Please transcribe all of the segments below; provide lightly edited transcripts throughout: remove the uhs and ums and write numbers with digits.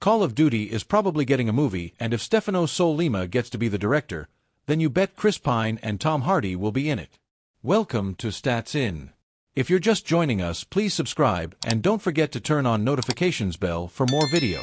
Call of Duty is probably getting a movie, and if Stefano Sollima gets to be the director, then you bet Chris Pine and Tom Hardy will be in it. Welcome to Stats In. If you're just joining us, please subscribe and don't forget to turn on notifications bell for more video.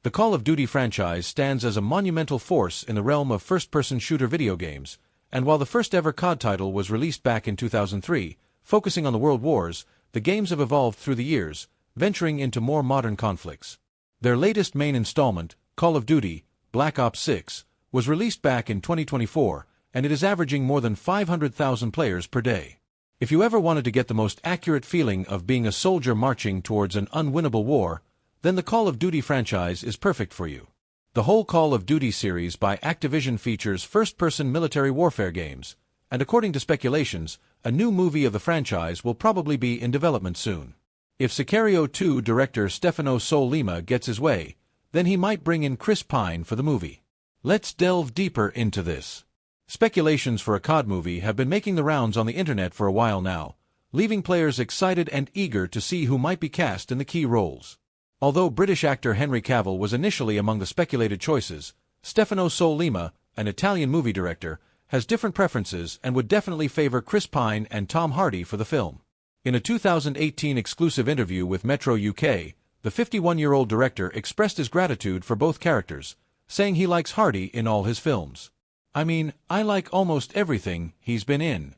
The Call of Duty franchise stands as a monumental force in the realm of first-person shooter video games, and while the first-ever COD title was released back in 2003, focusing on the World Wars, the games have evolved through the years, venturing into more modern conflicts. Their latest main installment, Call of Duty: Black Ops 6, was released back in 2024, and it is averaging more than 500,000 players per day. If you ever wanted to get the most accurate feeling of being a soldier marching towards an unwinnable war, then the Call of Duty franchise is perfect for you. The whole Call of Duty series by Activision features first-person military warfare games, and according to speculations, a new movie of the franchise will probably be in development soon. If Sicario 2 director Stefano Sollima gets his way, then he might bring in Chris Pine for the movie. Let's delve deeper into this. Speculations for a COD movie have been making the rounds on the internet for a while now, leaving players excited and eager to see who might be cast in the key roles. Although British actor Henry Cavill was initially among the speculated choices, Stefano Sollima, an Italian movie director, has different preferences and would definitely favor Chris Pine and Tom Hardy for the film. In a 2018 exclusive interview with Metro UK, the 51-year-old director expressed his gratitude for both characters, saying he likes Hardy in all his films. "I mean, I like almost everything he's been in.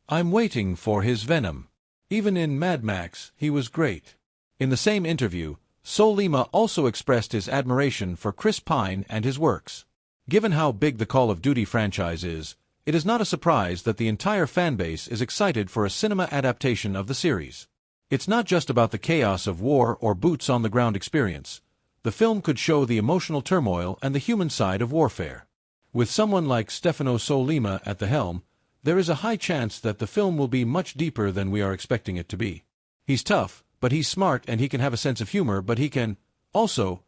I'm waiting for his Venom. Even in Mad Max, he was great." In the same interview, Sollima also expressed his admiration for Chris Pine and his works. Given how big the Call of Duty franchise is, it is not a surprise that the entire fanbase is excited for a cinema adaptation of the series. It's not just about the chaos of war or boots-on-the-ground experience. The film could show the emotional turmoil and the human side of warfare. With someone like Stefano Sollima at the helm, there is a high chance that the film will be much deeper than we are expecting it to be. He's tough, but he's smart, and he can have a sense of humor, but he can, also,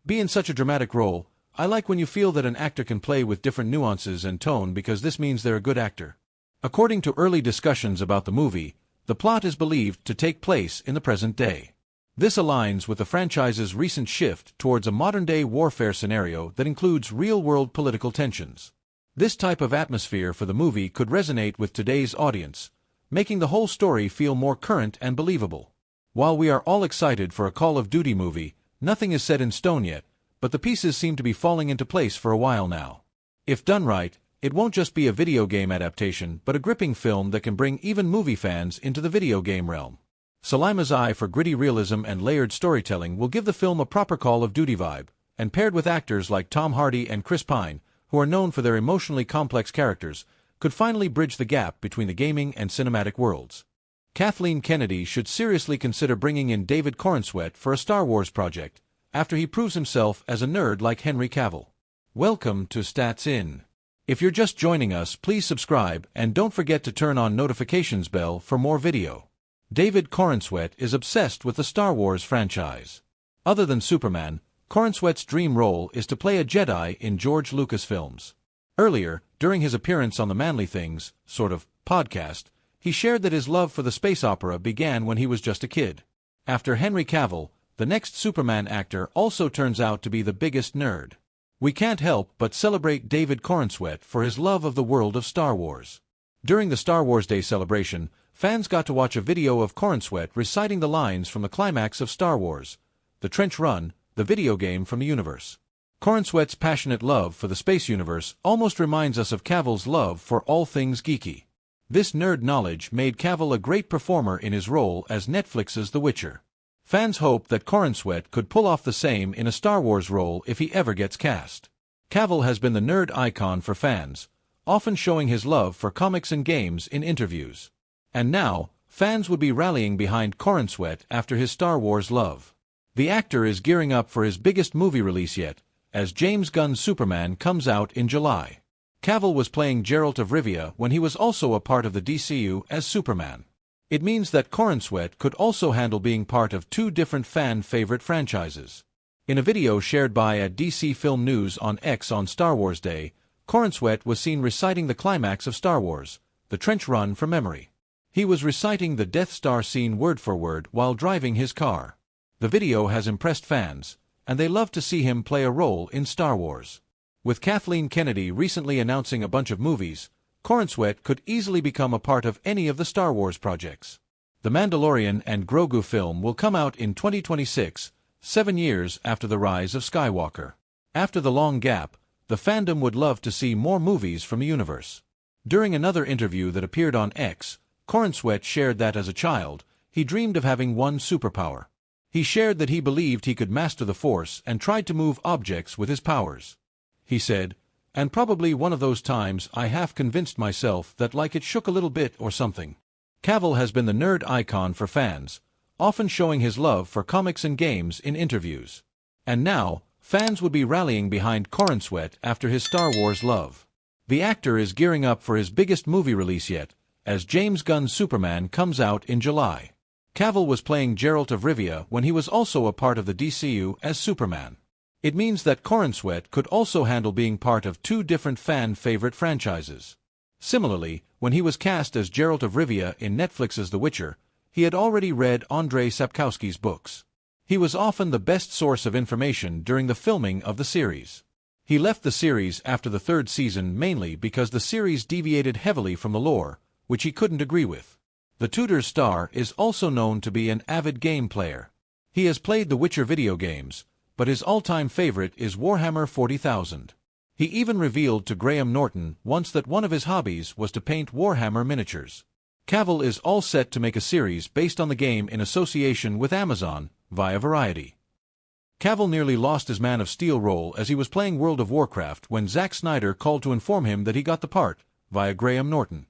be in such a dramatic role. I like when you feel that an actor can play with different nuances and tone, because this means they're a good actor. According to early discussions about the movie, the plot is believed to take place in the present day. This aligns with the franchise's recent shift towards a modern-day warfare scenario that includes real-world political tensions. This type of atmosphere for the movie could resonate with today's audience, making the whole story feel more current and believable. While we are all excited for a Call of Duty movie, nothing is set in stone yet, but the pieces seem to be falling into place for a while now. If done right, it won't just be a video game adaptation, but a gripping film that can bring even movie fans into the video game realm. Sollima's eye for gritty realism and layered storytelling will give the film a proper Call of Duty vibe, and paired with actors like Tom Hardy and Chris Pine, who are known for their emotionally complex characters, could finally bridge the gap between the gaming and cinematic worlds. Kathleen Kennedy should seriously consider bringing in David Corenswet for a Star Wars project, after he proves himself as a nerd like Henry Cavill. Welcome to Stats In. If you're just joining us, please subscribe and don't forget to turn on notifications bell for more video. David Corenswet is obsessed with the Star Wars franchise. Other than Superman, Corenswet's dream role is to play a Jedi in George Lucas films. Earlier, during his appearance on the Manly Things, podcast, he shared that his love for the space opera began when he was just a kid. After Henry Cavill, the next Superman actor also turns out to be the biggest nerd. We can't help but celebrate David Corenswet for his love of the world of Star Wars. During the Star Wars Day celebration, fans got to watch a video of Corenswet reciting the lines from the climax of Star Wars: The Trench Run, the video game from the universe. Corenswet's passionate love for the space universe almost reminds us of Cavill's love for all things geeky. This nerd knowledge made Cavill a great performer in his role as Netflix's The Witcher. Fans hope that Corenswet could pull off the same in a Star Wars role if he ever gets cast. Cavill has been the nerd icon for fans, often showing his love for comics and games in interviews. And now, fans would be rallying behind Corenswet after his Star Wars love. The actor is gearing up for his biggest movie release yet, as James Gunn's Superman comes out in July. Cavill was playing Geralt of Rivia when he was also a part of the DCU as Superman. It means that Corenswet could also handle being part of two different fan-favorite franchises. In a video shared by DC Film News on X on Star Wars Day, Corenswet was seen reciting the climax of Star Wars: The Trench Run from memory. He was reciting the Death Star scene word for word while driving his car. The video has impressed fans, and they love to see him play a role in Star Wars. With Kathleen Kennedy recently announcing a bunch of movies, Corenswet could easily become a part of any of the Star Wars projects. The Mandalorian and Grogu film will come out in 2026, 7 years after the rise of Skywalker. After the long gap, the fandom would love to see more movies from the universe. During another interview that appeared on X, Corenswet shared that as a child, he dreamed of having one superpower. He shared that he believed he could master the Force and tried to move objects with his powers. He said, "And probably one of those times I half convinced myself that like it shook a little bit or something." Cavill has been the nerd icon for fans, often showing his love for comics and games in interviews. And now, fans would be rallying behind Corenswet after his Star Wars love. The actor is gearing up for his biggest movie release yet, as James Gunn's Superman comes out in July. Cavill was playing Geralt of Rivia when he was also a part of the DCU as Superman. It means that Corenswet could also handle being part of 2 different fan-favorite franchises. Similarly, when he was cast as Geralt of Rivia in Netflix's The Witcher, he had already read Andrzej Sapkowski's books. He was often the best source of information during the filming of the series. He left the series after the 3rd season mainly because the series deviated heavily from the lore, which he couldn't agree with. The Tudors star is also known to be an avid game player. He has played the Witcher video games, but his all-time favorite is Warhammer 40,000. He even revealed to Graham Norton once that one of his hobbies was to paint Warhammer miniatures. Cavill is all set to make a series based on the game in association with Amazon, via Variety. Cavill nearly lost his Man of Steel role as he was playing World of Warcraft when Zack Snyder called to inform him that he got the part, via Graham Norton.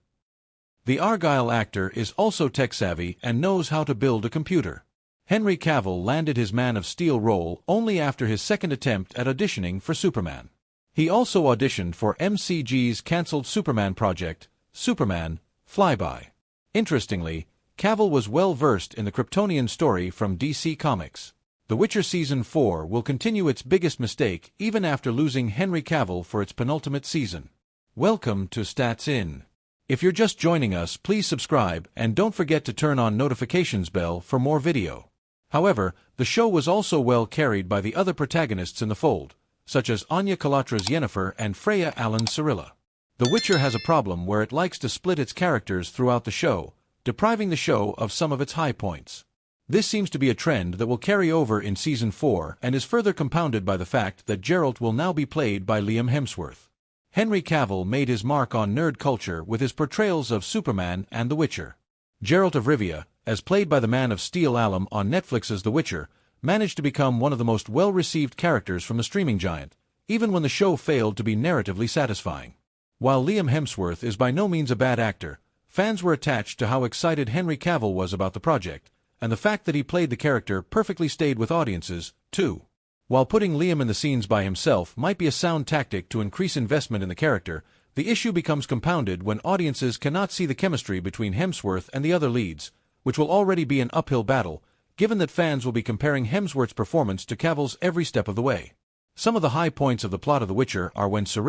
The Argyle actor is also tech-savvy and knows how to build a computer. Henry Cavill landed his Man of Steel role only after his 2nd attempt at auditioning for Superman. He also auditioned for MCG's cancelled Superman project, Superman, Flyby. Interestingly, Cavill was well-versed in the Kryptonian story from DC Comics. The Witcher Season 4 will continue its biggest mistake even after losing Henry Cavill for its penultimate season. Welcome to Stats In. If you're just joining us, please subscribe and don't forget to turn on notifications bell for more video. However, the show was also well carried by the other protagonists in the fold, such as Anya Kalatra's Yennefer and Freya Allan's Cirilla. The Witcher has a problem where it likes to split its characters throughout the show, depriving the show of some of its high points. This seems to be a trend that will carry over in Season 4 and is further compounded by the fact that Geralt will now be played by Liam Hemsworth. Henry Cavill made his mark on nerd culture with his portrayals of Superman and The Witcher. Geralt of Rivia, as played by the Man of Steel alum on Netflix's The Witcher, managed to become one of the most well-received characters from the streaming giant, even when the show failed to be narratively satisfying. While Liam Hemsworth is by no means a bad actor, fans were attached to how excited Henry Cavill was about the project, and the fact that he played the character perfectly stayed with audiences, too. While putting Liam in the scenes by himself might be a sound tactic to increase investment in the character, the issue becomes compounded when audiences cannot see the chemistry between Hemsworth and the other leads, which will already be an uphill battle, given that fans will be comparing Hemsworth's performance to Cavill's every step of the way. Some of the high points of the plot of The Witcher are when